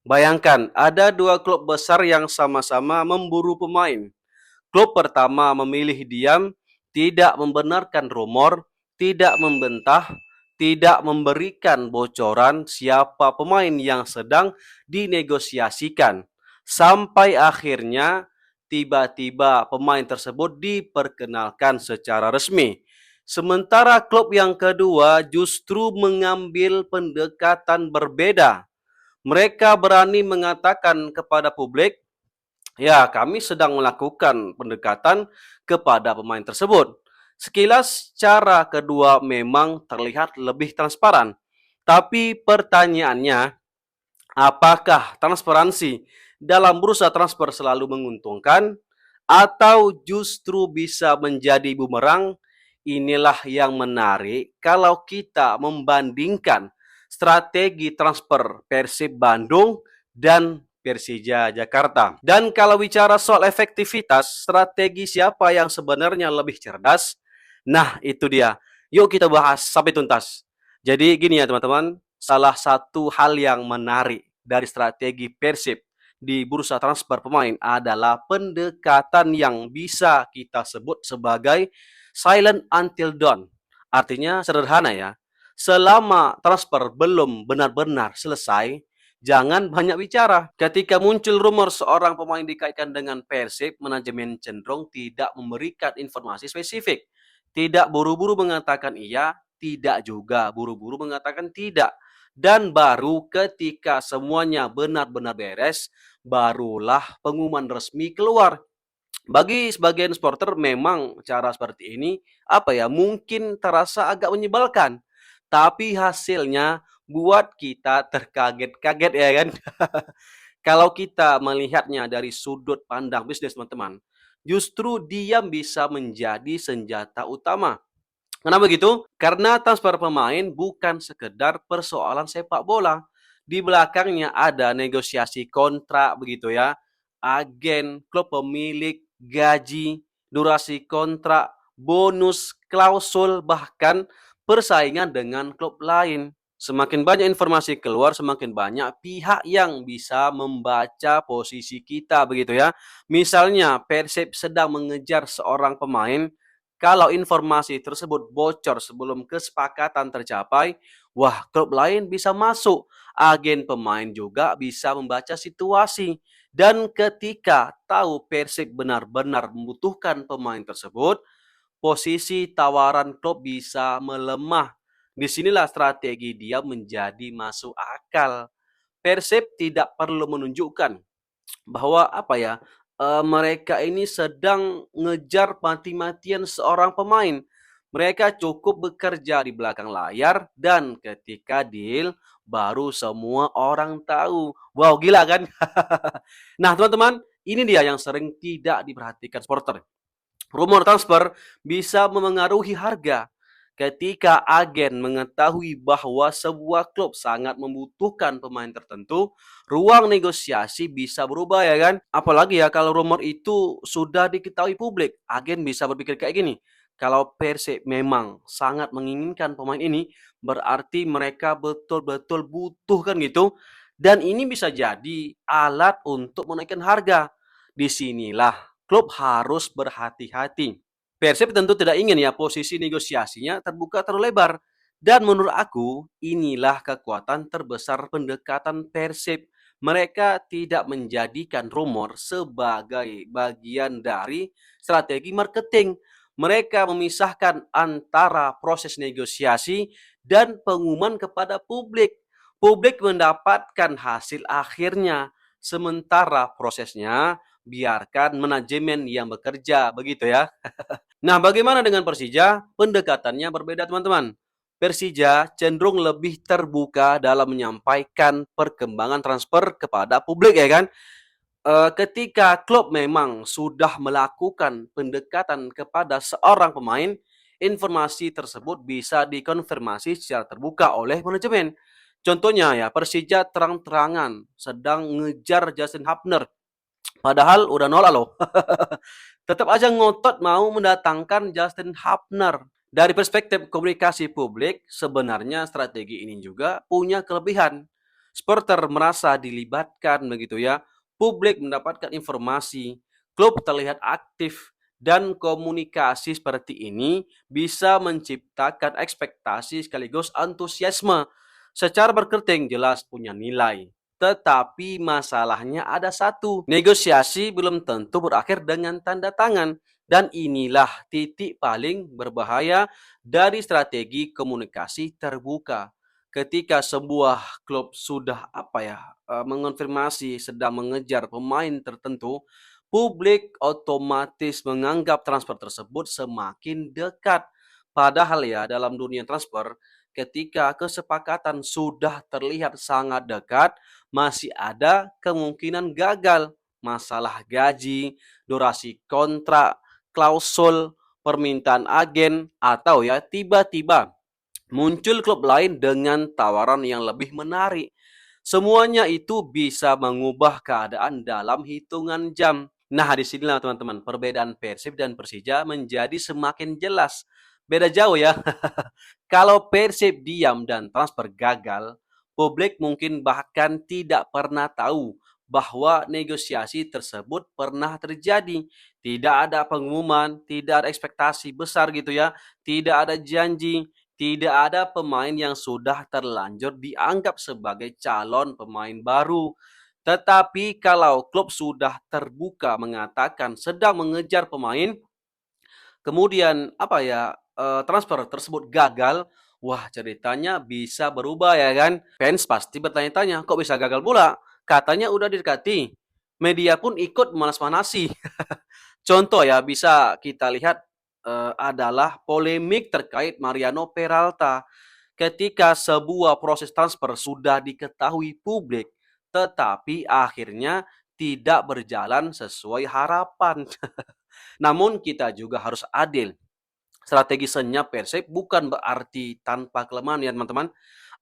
Bayangkan, ada dua klub besar yang sama-sama memburu pemain. Klub pertama memilih diam, tidak membenarkan rumor, tidak membantah, tidak memberikan bocoran siapa pemain yang sedang dinegosiasikan. Sampai akhirnya tiba-tiba pemain tersebut diperkenalkan secara resmi. Sementara klub yang kedua justru mengambil pendekatan berbeda. Mereka berani mengatakan kepada publik, ya, kami sedang melakukan pendekatan kepada pemain tersebut. Sekilas cara kedua memang terlihat lebih transparan. Tapi pertanyaannya, apakah transparansi dalam bursa transfer selalu menguntungkan atau justru bisa menjadi bumerang? Inilah yang menarik kalau kita membandingkan strategi transfer Persib Bandung dan Persija Jakarta. Dan kalau bicara soal efektivitas, strategi siapa yang sebenarnya lebih cerdas? Nah, itu dia. Yuk kita bahas sampai tuntas. Jadi gini ya teman-teman, salah satu hal yang menarik dari strategi Persib di bursa transfer pemain adalah pendekatan yang bisa kita sebut sebagai silent until dawn. Artinya sederhana ya, selama transfer belum benar-benar selesai, jangan banyak bicara. Ketika muncul rumor seorang pemain dikaitkan dengan Persib, manajemen cenderung tidak memberikan informasi spesifik. Tidak buru-buru mengatakan iya, tidak juga buru-buru mengatakan tidak. Dan baru ketika semuanya benar-benar beres, barulah pengumuman resmi keluar. Bagi sebagian supporter memang cara seperti ini mungkin terasa agak menyebalkan. Tapi hasilnya buat kita terkaget-kaget ya kan. Kalau kita melihatnya dari sudut pandang bisnis teman-teman, justru diam bisa menjadi senjata utama. Kenapa begitu? Karena transfer pemain bukan sekedar persoalan sepak bola. Di belakangnya ada negosiasi kontrak begitu ya, agen, klub pemilik, gaji, durasi kontrak, bonus, klausul, bahkan persaingan dengan klub lain. Semakin banyak informasi keluar, semakin banyak pihak yang bisa membaca posisi kita begitu ya. Misalnya Persib sedang mengejar seorang pemain, kalau informasi tersebut bocor sebelum kesepakatan tercapai, wah, klub lain bisa masuk. Agen pemain juga bisa membaca situasi. Dan ketika tahu Persib benar-benar membutuhkan pemain tersebut, posisi tawaran klub bisa melemah. Disinilah strategi dia menjadi masuk akal. Persib tidak perlu menunjukkan bahwa mereka ini sedang ngejar mati-matian seorang pemain. Mereka cukup bekerja di belakang layar dan ketika deal baru semua orang tahu. Wow, gila kan? Nah, teman-teman, ini dia yang sering tidak diperhatikan supporter. Rumor transfer bisa memengaruhi harga. Ketika agen mengetahui bahwa sebuah klub sangat membutuhkan pemain tertentu, ruang negosiasi bisa berubah ya kan? Apalagi ya kalau rumor itu sudah diketahui publik, agen bisa berpikir kayak gini. Kalau Persib memang sangat menginginkan pemain ini, berarti mereka betul-betul butuh kan gitu. Dan ini bisa jadi alat untuk menaikkan harga. Disinilah klub harus berhati-hati. Persib tentu tidak ingin ya posisi negosiasinya terbuka terlalu lebar. Dan menurut aku, inilah kekuatan terbesar pendekatan Persib. Mereka tidak menjadikan rumor sebagai bagian dari strategi marketing. Mereka memisahkan antara proses negosiasi dan pengumuman kepada publik. Publik mendapatkan hasil akhirnya, sementara prosesnya biarkan manajemen yang bekerja, begitu ya. Nah, bagaimana dengan Persija? Pendekatannya berbeda, teman-teman. Persija cenderung lebih terbuka dalam menyampaikan perkembangan transfer kepada publik ya kan. Ketika klub memang sudah melakukan pendekatan kepada seorang pemain, informasi tersebut bisa dikonfirmasi secara terbuka oleh manajemen. Contohnya ya, Persija terang-terangan sedang ngejar Justin Hapner. Padahal udah nolak loh. Tetap aja ngotot mau mendatangkan Justin Hapner. Dari perspektif komunikasi publik, sebenarnya strategi ini juga punya kelebihan. Supporter merasa dilibatkan begitu ya. Publik mendapatkan informasi, klub terlihat aktif dan komunikasi seperti ini bisa menciptakan ekspektasi sekaligus antusiasme. Secara berkerting jelas punya nilai. Tetapi masalahnya ada satu, negosiasi belum tentu berakhir dengan tanda tangan. Dan inilah titik paling berbahaya dari strategi komunikasi terbuka. Ketika sebuah klub sudah mengonfirmasi sedang mengejar pemain tertentu, publik otomatis menganggap transfer tersebut semakin dekat. Padahal ya dalam dunia transfer, ketika kesepakatan sudah terlihat sangat dekat, masih ada kemungkinan gagal. Masalah gaji, durasi kontrak, klausul, permintaan agen, atau ya tiba-tiba muncul klub lain dengan tawaran yang lebih menarik. Semuanya itu bisa mengubah keadaan dalam hitungan jam. Nah, disinilah teman-teman, perbedaan Persib dan Persija menjadi semakin jelas. Beda jauh ya. Kalau Persib diam dan transfer gagal, publik mungkin bahkan tidak pernah tahu bahwa negosiasi tersebut pernah terjadi. Tidak ada pengumuman, tidak ada ekspektasi besar gitu ya, tidak ada janji, tidak ada pemain yang sudah terlanjur dianggap sebagai calon pemain baru. Tetapi kalau klub sudah terbuka mengatakan sedang mengejar pemain, kemudian transfer tersebut gagal, wah ceritanya bisa berubah ya kan. Fans pasti bertanya-tanya, kok bisa gagal pula? Katanya udah didekati. Media pun ikut manas-manasi. Contoh ya bisa kita lihat adalah polemik terkait Mariano Peralta. Ketika sebuah proses transfer sudah diketahui publik, tetapi akhirnya tidak berjalan sesuai harapan. Namun kita juga harus adil. Strategi senyap Persib bukan berarti tanpa kelemahan ya teman-teman.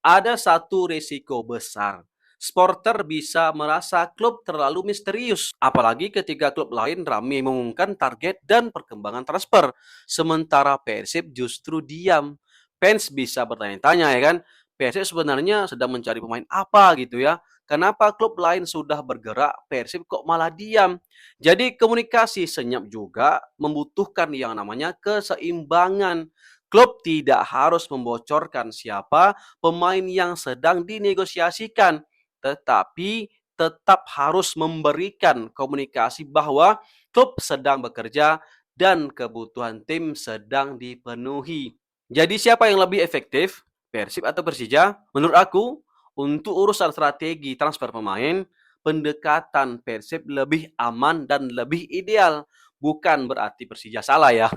Ada satu risiko besar. Supporter bisa merasa klub terlalu misterius, apalagi ketika klub lain ramai mengumumkan target dan perkembangan transfer, sementara Persib justru diam. Fans bisa bertanya-tanya ya kan, Persib sebenarnya sedang mencari pemain apa gitu ya? Kenapa klub lain sudah bergerak, Persib kok malah diam? Jadi komunikasi senyap juga membutuhkan yang namanya keseimbangan. Klub tidak harus membocorkan siapa pemain yang sedang dinegosiasikan, tetapi tetap harus memberikan komunikasi bahwa klub sedang bekerja dan kebutuhan tim sedang dipenuhi. Jadi siapa yang lebih efektif, Persib atau Persija? Menurut aku, untuk urusan strategi transfer pemain, pendekatan Persib lebih aman dan lebih ideal. Bukan berarti Persija salah ya.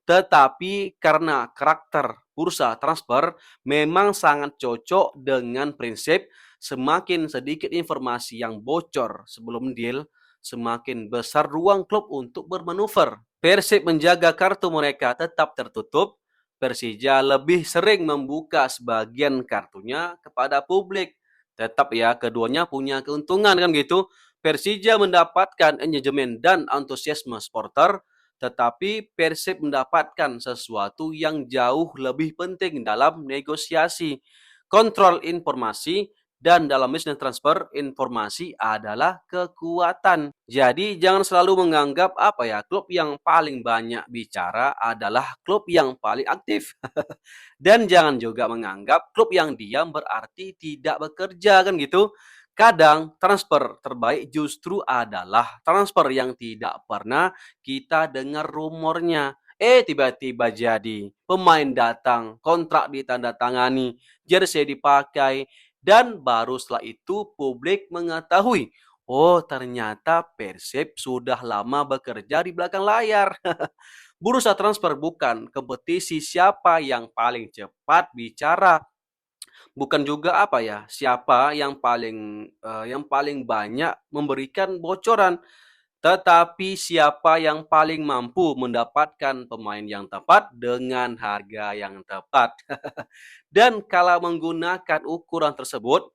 Tetapi karena karakter bursa transfer memang sangat cocok dengan prinsip semakin sedikit informasi yang bocor sebelum deal, semakin besar ruang klub untuk bermanuver. Persib menjaga kartu mereka tetap tertutup, Persija lebih sering membuka sebagian kartunya kepada publik. Tetap ya, keduanya punya keuntungan kan gitu. Persija mendapatkan engagement dan antusiasme supporter, tetapi Persib mendapatkan sesuatu yang jauh lebih penting dalam negosiasi. Kontrol informasi dan dalam bisnis transfer, informasi adalah kekuatan. Jadi jangan selalu menganggap klub yang paling banyak bicara adalah klub yang paling aktif. Dan jangan juga menganggap klub yang diam berarti tidak bekerja kan gitu. Kadang transfer terbaik justru adalah transfer yang tidak pernah kita dengar rumornya. Tiba-tiba jadi. Pemain datang, kontrak ditandatangani, jersey dipakai, dan baru setelah itu publik mengetahui, oh ternyata Persib sudah lama bekerja di belakang layar. Bursa transfer bukan kompetisi siapa yang paling cepat bicara, bukan juga siapa yang paling banyak memberikan bocoran, tetapi siapa yang paling mampu mendapatkan pemain yang tepat dengan harga yang tepat. Dan kalau menggunakan ukuran tersebut,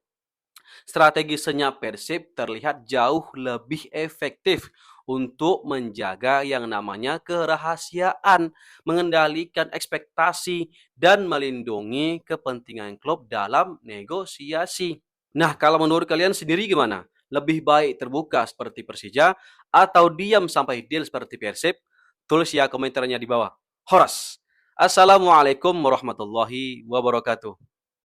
strategi senyap Persib terlihat jauh lebih efektif untuk menjaga yang namanya kerahasiaan, mengendalikan ekspektasi, dan melindungi kepentingan klub dalam negosiasi. Nah, kalau menurut kalian sendiri gimana? Lebih baik terbuka seperti Persija atau diam sampai deal seperti Persib? Tulis ya komentarnya di bawah. Horas. Assalamualaikum warahmatullahi wabarakatuh.